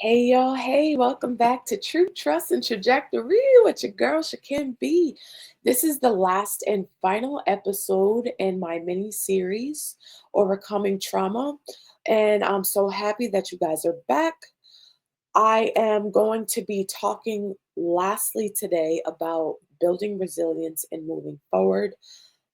Hey y'all, hey, welcome back to Truth, Trust, and Trajectory with your girl Shakim B. This is the last and final episode in my mini series, Overcoming Trauma. And I'm so happy that you guys are back. I am going to be talking lastly today about building resilience and moving forward.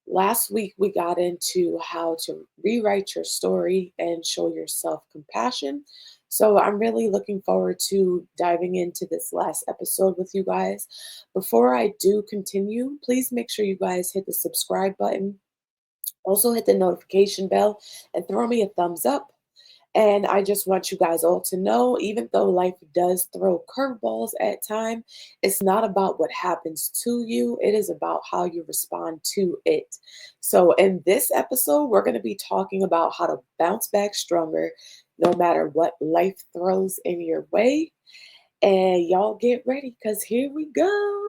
Last week, we got into how to rewrite your story and show yourself compassion. So, I'm really looking forward to diving into this last episode with you guys. Before I do continue, please make sure you guys hit the subscribe button. Also, hit the notification bell and throw me a thumbs up. And I just want you guys all to know, even though life does throw curveballs at time, it's not about what happens to you. It is about how you respond to it. So in this episode, we're going to be talking about how to bounce back stronger no matter what life throws in your way. And y'all get ready because here we go.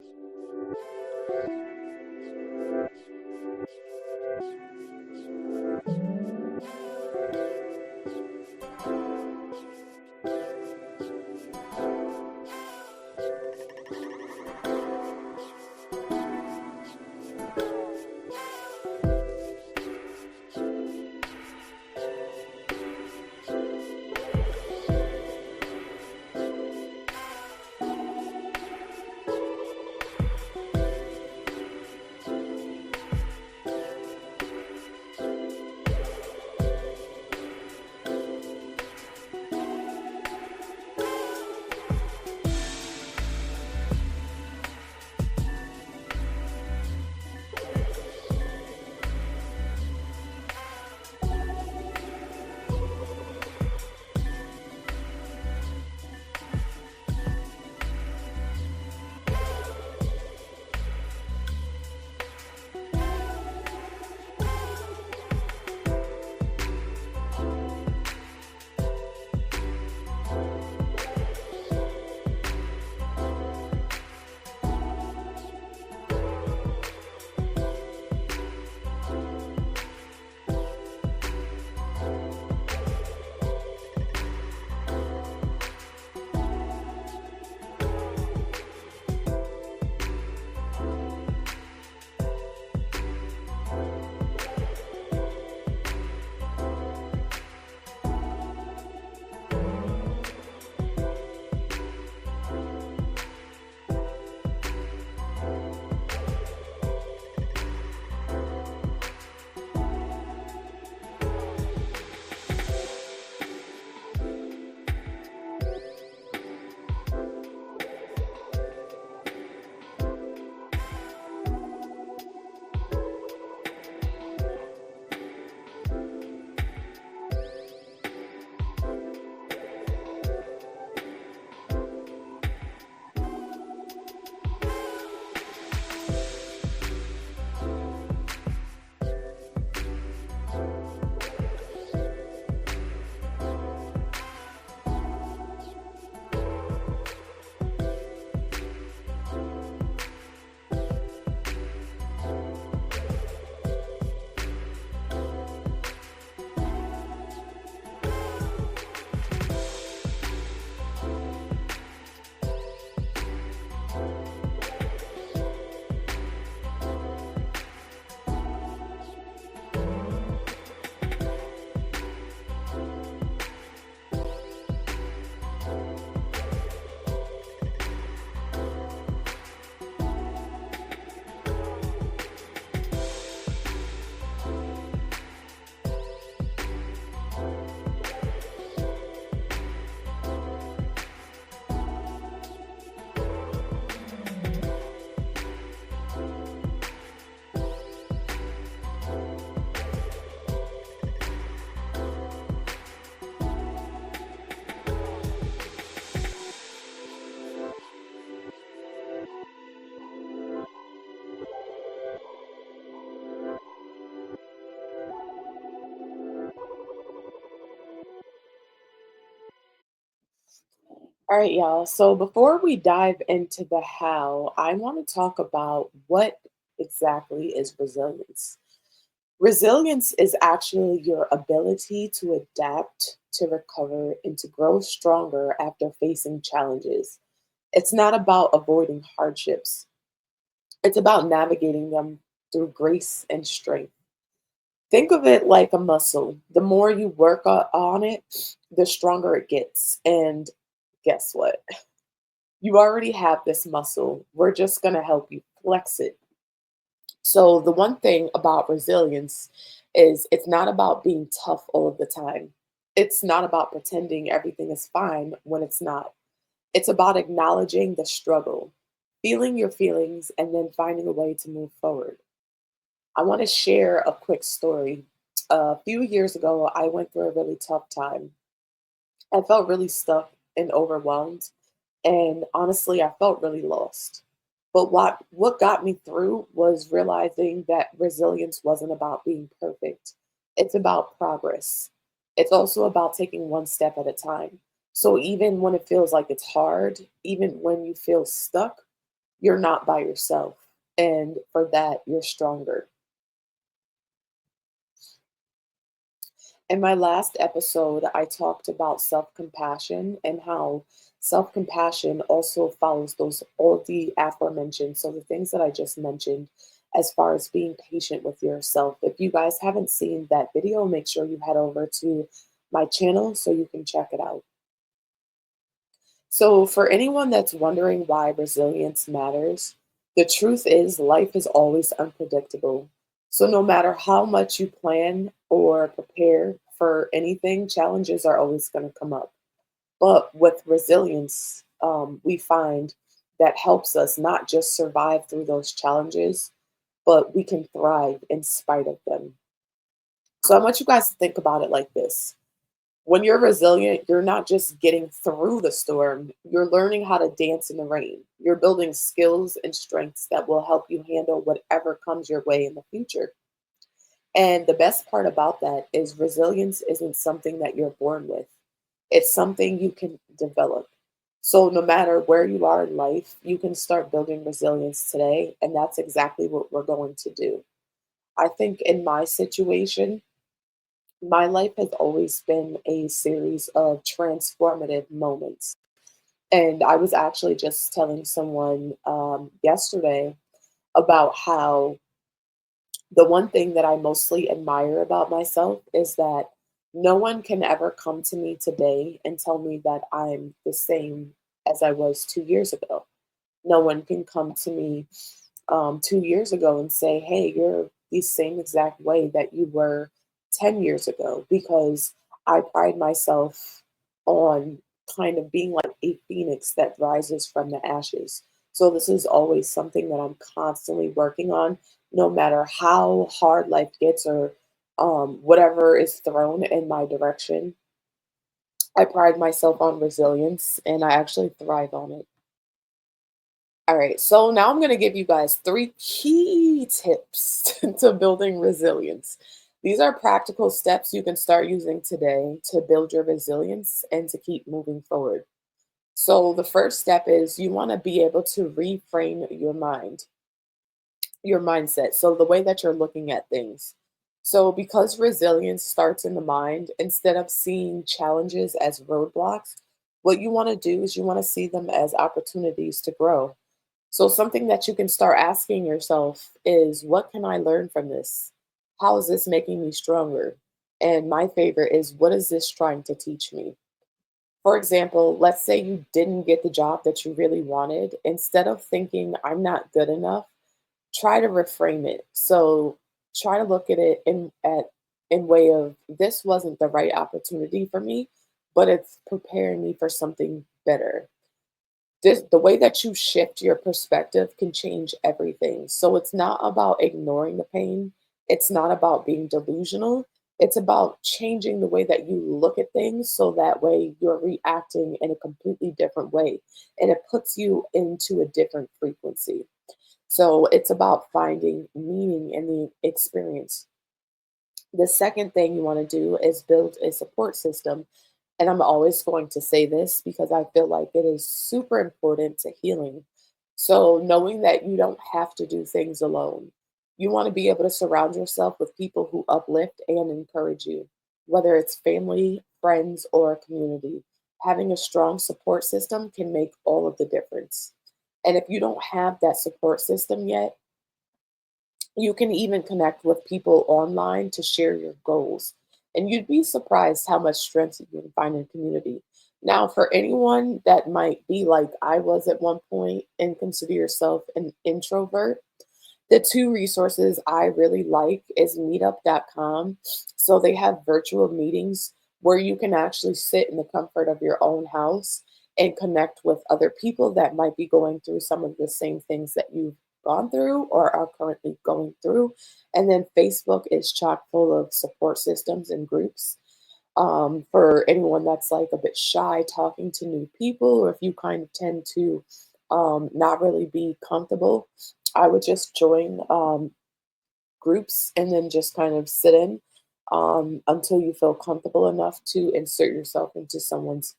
All right, y'all. So before we dive into the how, I want to talk about what exactly is resilience. Resilience is actually your ability to adapt to recover and to grow stronger after facing challenges. It's not about avoiding hardships, it's about navigating them through grace and strength. Think of it like a muscle. The more you work on it, the stronger it gets. And guess what? You already have this muscle. We're just going to help you flex it. So, the one thing about resilience is it's not about being tough all of the time. It's not about pretending everything is fine when it's not. It's about acknowledging the struggle, feeling your feelings, and then finding a way to move forward. I want to share a quick story. A few years ago, I went through a really tough time. I felt really stuck and overwhelmed. And honestly, I felt really lost. But what got me through was realizing that resilience wasn't about being perfect. It's about progress. It's also about taking one step at a time. So even when it feels like it's hard, even when you feel stuck, you're not by yourself. And for that, you're stronger. In my last episode, I talked about self compassion and how self compassion also follows those all the aforementioned. So, the things that I just mentioned, as far as being patient with yourself. If you guys haven't seen that video, make sure you head over to my channel so you can check it out. So, for anyone that's wondering why resilience matters, the truth is life is always unpredictable. So, no matter how much you plan or prepare for anything, challenges are always going to come up. But with resilience, we find that helps us not just survive through those challenges, but we can thrive in spite of them. So, I want you guys to think about it like this: when you're resilient, you're not just getting through the storm, you're learning how to dance in the rain. You're building skills and strengths that will help you handle whatever comes your way in the future. And the best part about that is resilience isn't something that you're born with, it's something you can develop. So, no matter where you are in life, you can start building resilience today. And that's exactly what we're going to do. I think in my situation, my life has always been a series of transformative moments. And I was actually just telling someone yesterday about how the one thing that I mostly admire about myself is that no one can ever come to me today and tell me that I'm the same as I was 2 years ago. No one can come to me 2 years ago and say, hey, you're the same exact way that you were 10 years ago, because I pride myself on kind of being like a phoenix that rises from the ashes. So this is always something that I'm constantly working on, no matter how hard life gets or whatever is thrown in my direction. I pride myself on resilience and I actually thrive on it. All right, so now I'm going to give you guys three key tips to building resilience. These are practical steps you can start using today to build your resilience and to keep moving forward. So, the first step is you want to be able to reframe your mind, your mindset. So, the way that you're looking at things. So, because resilience starts in the mind, instead of seeing challenges as roadblocks, what you want to do is you want to see them as opportunities to grow. So, something that you can start asking yourself is, what can I learn from this? How is this making me stronger? And my favorite is, what is this trying to teach me? For example, let's say you didn't get the job that you really wanted. Instead of thinking, I'm not good enough, try to reframe it. So, try to look at it in way of, this wasn't the right opportunity for me, but it's preparing me for something better. The way that you shift your perspective can change everything. So it's not about ignoring the pain. It's not about being delusional. It's about changing the way that you look at things so that way you're reacting in a completely different way and it puts you into a different frequency. So it's about finding meaning in the experience. The second thing you want to do is build a support system. And I'm always going to say this because I feel like it is super important to healing. So, knowing that you don't have to do things alone, you want to be able to surround yourself with people who uplift and encourage you, whether it's family, friends, or a community. Having a strong support system can make all of the difference. And if you don't have that support system yet, you can even connect with people online to share your goals. And you'd be surprised how much strength you can find in community. Now, for anyone that might be like I was at one point and consider yourself an introvert, the two resources I really like is meetup.com. So they have virtual meetings where you can actually sit in the comfort of your own house and connect with other people that might be going through some of the same things that you've gone through or are currently going through. And then Facebook is chock full of support systems and groups for anyone that's like a bit shy talking to new people, or if you kind of tend to not really be comfortable, I would just join groups and then just kind of sit in until you feel comfortable enough to insert yourself into someone's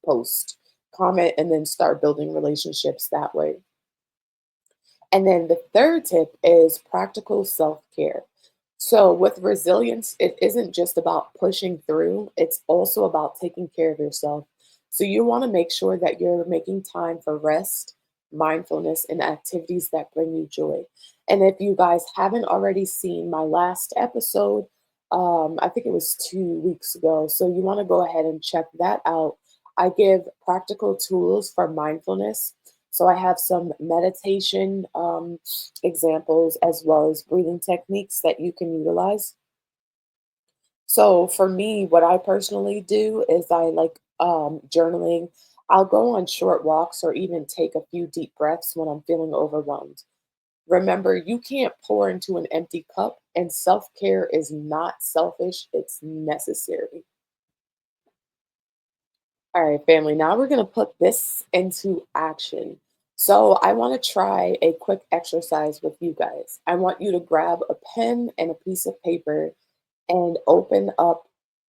post, comment, and then start building relationships that way. And then the third tip is practical self care. So, with resilience, it isn't just about pushing through, it's also about taking care of yourself. So, you want to make sure that you're making time for rest, mindfulness, and activities that bring you joy. And if you guys haven't already seen my last episode, I think it was 2 weeks ago. So, you want to go ahead and check that out. I give practical tools for mindfulness. So, I have some meditation examples as well as breathing techniques that you can utilize. So for me, what I personally do is I like journaling. I'll go on short walks or even take a few deep breaths when I'm feeling overwhelmed. Remember, you can't pour into an empty cup, and self care is not selfish, it's necessary. All right, family, now we're going to put this into action. So, I want to try a quick exercise with you guys. I want you to grab a pen and a piece of paper and open up,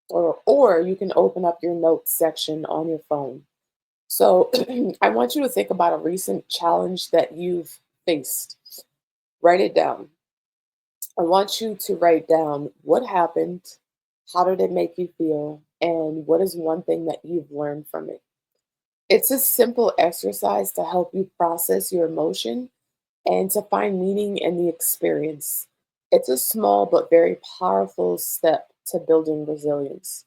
or you can open up your notes section on your phone. So, I want you to think about a recent challenge that you've faced. Write it down. I want you to write down what happened, how did it make you feel, and what is one thing that you've learned from it. It's a simple exercise to help you process your emotion and to find meaning in the experience. It's a small but very powerful step to building resilience.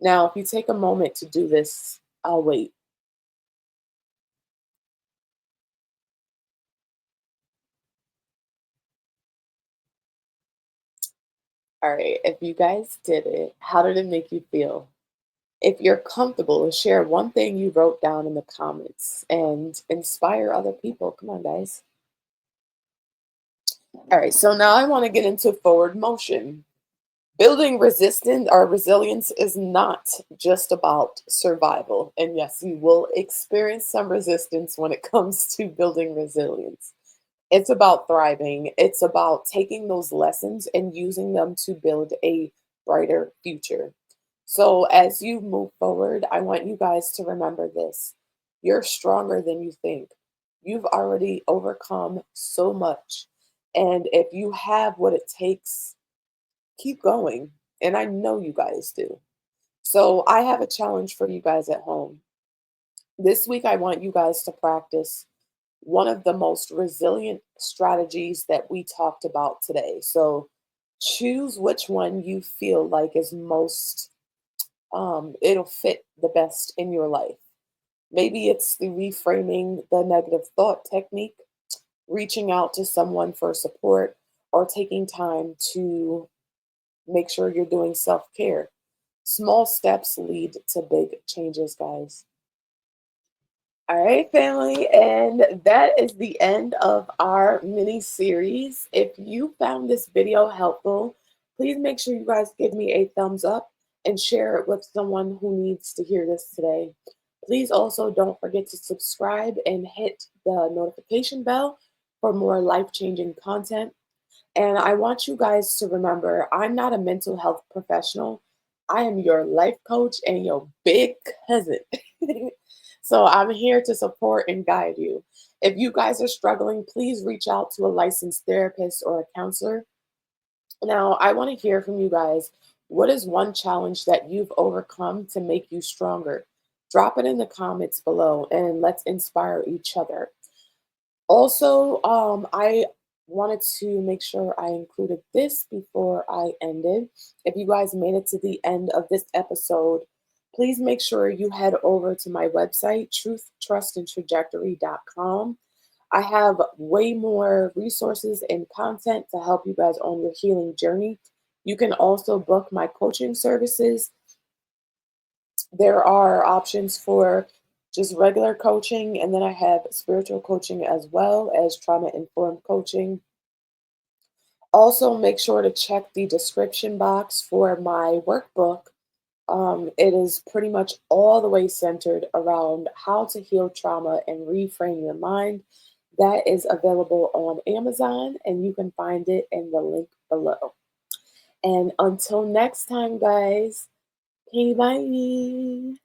Now, if you take a moment to do this, I'll wait. All right, if you guys did it, how did it make you feel? If you're comfortable, share one thing you wrote down in the comments and inspire other people. Come on, guys. All right, so now I want to get into forward motion. Building resistance or resilience is not just about survival. And yes, you will experience some resistance when it comes to building resilience. It's about thriving, it's about taking those lessons and using them to build a brighter future. So, as you move forward, I want you guys to remember this: you're stronger than you think. You've already overcome so much. And if you have what it takes, keep going. And I know you guys do. So I have a challenge for you guys at home. This week, I want you guys to practice one of the most resilient strategies that we talked about today. So choose which one you feel like is most, it'll fit the best in your life. Maybe it's the reframing the negative thought technique, reaching out to someone for support, or taking time to make sure you're doing self care. Small steps lead to big changes, guys. All right, family. And that is the end of our mini series. If you found this video helpful, please make sure you guys give me a thumbs up and share it with someone who needs to hear this today. Please also don't forget to subscribe and hit the notification bell for more life changing content. And I want you guys to remember, I'm not a mental health professional. I am your life coach and your big cousin. So I'm here to support and guide you. If you guys are struggling, please reach out to a licensed therapist or a counselor. Now, I want to hear from you guys. What is one challenge that you've overcome to make you stronger? Drop it in the comments below and let's inspire each other. Also, I wanted to make sure I included this before I ended. If you guys made it to the end of this episode, please make sure you head over to my website, TruthTrustAndTrajectory.com. I have way more resources and content to help you guys on your healing journey. You can also book my coaching services. There are options for just regular coaching, and then I have spiritual coaching as well as trauma informed coaching. Also, make sure to check the description box for my workbook. It is pretty much all the way centered around how to heal trauma and reframe your mind. That is available on Amazon, and you can find it in the link below. And until next time, guys, okay, bye.